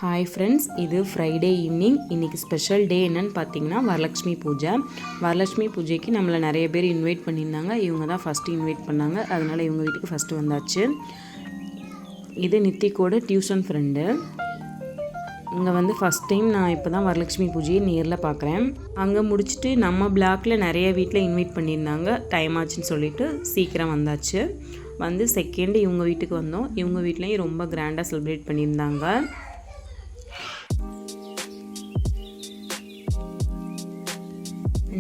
Hi friends, இது Friday evening. இன்றைக்கி special day என்னன்னு பார்த்தீங்கன்னா வரலட்சுமி பூஜை. வரலட்சுமி பூஜைக்கு நம்மளை நிறைய பேர் இன்வைட் பண்ணியிருந்தாங்க. இவங்க தான் ஃபஸ்ட்டு இன்வைட் பண்ணாங்க. அதனால் இவங்க வீட்டுக்கு ஃபஸ்ட்டு வந்தாச்சு. இது நித்திக்கோட டியூஷன் ஃப்ரெண்டு. இங்கே வந்து ஃபஸ்ட் டைம் நான் இப்போ தான் வரலட்சுமி பூஜையை நேரில் பார்க்குறேன். அங்கே முடிச்சுட்டு நம்ம பிளாக்கில் நிறைய வீட்டில் இன்வைட் பண்ணியிருந்தாங்க. டைம் ஆச்சுன்னு சொல்லிவிட்டு சீக்கிரம் வந்தாச்சு. வந்து செகண்டு இவங்க வீட்டுக்கு வந்தோம். இவங்க வீட்லேயும் ரொம்ப கிராண்டாக செலிப்ரேட் பண்ணியிருந்தாங்க.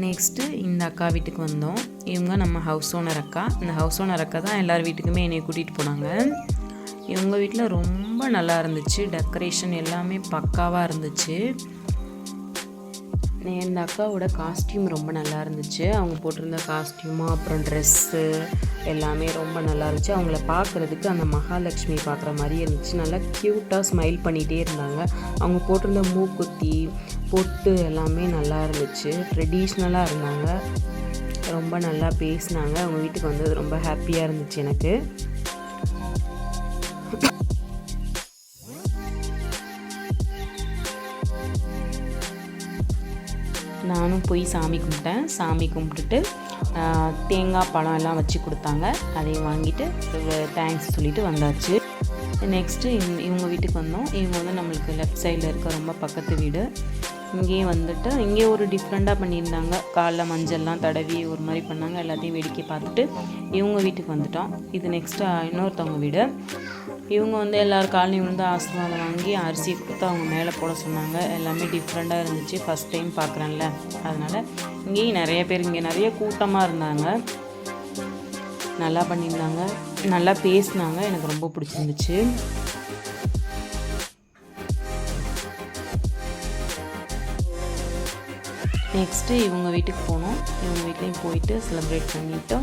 நெக்ஸ்ட்டு இந்த அக்கா வீட்டுக்கு வந்தோம். இவங்க நம்ம ஹவுஸ் ஓனர் அக்கா. இந்த ஹவுஸ் ஓனர் அக்கா தான் எல்லார் வீட்டுக்குமே என்னை கூட்டிகிட்டு போனாங்க. இவங்க வீட்டில் ரொம்ப நல்லா இருந்துச்சு. டெக்கரேஷன் எல்லாமே பக்காவாக இருந்துச்சு. இந்த அக்காவோட காஸ்டியூம் ரொம்ப நல்லா இருந்துச்சு. அவங்க போட்டிருந்த காஸ்டியூமு அப்புறம் ட்ரெஸ்ஸு எல்லாமே ரொம்ப நல்லா இருந்துச்சு. அவங்கள பார்க்குறதுக்கு அந்த மகாலட்சுமி பார்க்குற மாதிரியே இருந்துச்சு. நல்லா க்யூட்டாக ஸ்மைல் பண்ணிகிட்டே இருந்தாங்க. அவங்க போட்டிருந்த மூக்குத்தி பொட்டு எல்லாமே நல்லா இருந்துச்சு. ட்ரெடிஷ்னலாக இருந்தாங்க. ரொம்ப நல்லா பேசினாங்க. அவங்க வீட்டுக்கு வந்தது ரொம்ப ஹாப்பியாக இருந்துச்சு எனக்கு. நானும் போய் சாமி கும்பிட்டேன். சாமி கும்பிட்டுட்டு தேங்காய் பழம் எல்லாம் வச்சு கொடுத்தாங்க. அதையும் வாங்கிட்டு தேங்க்ஸ் சொல்லிவிட்டு வந்தாச்சு. நெக்ஸ்ட்டு இவங்க வீட்டுக்கு வந்தோம். இவங்க வந்து நம்மளுக்கு லெஃப்ட் சைடில் இருக்க ரொம்ப பக்கத்து வீடு. இங்கேயே வந்துட்டு இங்கே ஒரு டிஃப்ரெண்ட்டாக பண்ணியிருந்தாங்க. காலைல மஞ்சள்லாம் தடவி ஒரு மாதிரி பண்ணாங்க. எல்லாத்தையும் வேடிக்கை பார்த்துட்டு இவங்க வீட்டுக்கு வந்துட்டோம். இது நெக்ஸ்ட்டு இன்னொருத்தவங்க வீடு. இவங்க வந்து எல்லோரும் காலையும் விழுந்து ஆசீர்வாதம் வாங்கி அரிசி கொடுத்து அவங்க மேலே போட சொன்னாங்க. எல்லாமே டிஃப்ரெண்ட்டாக இருந்துச்சு. ஃபஸ்ட் டைம் பார்க்குறேன்ல, அதனால் இங்கேயும் நிறைய பேர், இங்கே நிறைய கூட்டமாக இருந்தாங்க. நல்லா பண்ணியிருந்தாங்க, நல்லா பேசினாங்க. எனக்கு ரொம்ப பிடிச்சிருந்துச்சு. நெக்ஸ்ட்டு இவங்க வீட்டுக்கு போனோம். இவங்க வீட்லேயும் போயிட்டு செலிப்ரேட் பண்ணிவிட்டு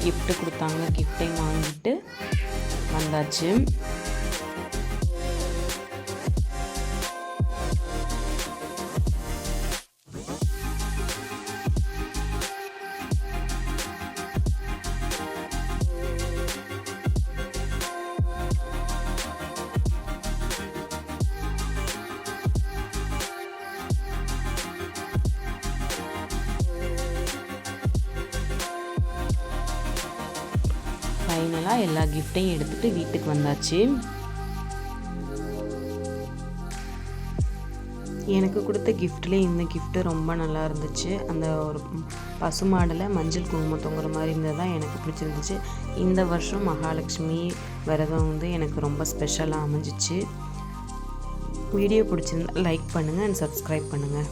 கிஃப்ட்டு கொடுத்தாங்க. கிஃப்ட்டையும் வாங்கிட்டு வந்தாச்சு. ஃபைனலாக எல்லா கிஃப்ட்டையும் எடுத்துகிட்டு வீட்டுக்கு வந்தாச்சு. எனக்கு கொடுத்த கிஃப்ட்லேயே இந்த கிஃப்ட்டு ரொம்ப நல்லா இருந்துச்சு. அந்த ஒரு பசுமாடில் மஞ்சள் குங்குமம் தொங்குற மாதிரி இருந்தது தான் எனக்கு பிடிச்சிருந்துச்சு. இந்த வருஷம் மகாலட்சுமி விரதம் வந்து எனக்கு ரொம்ப ஸ்பெஷலாக அமைஞ்சிச்சு. வீடியோ பிடிச்சிருந்தா லைக் பண்ணுங்கள் அண்ட் சப்ஸ்கிரைப் பண்ணுங்கள்.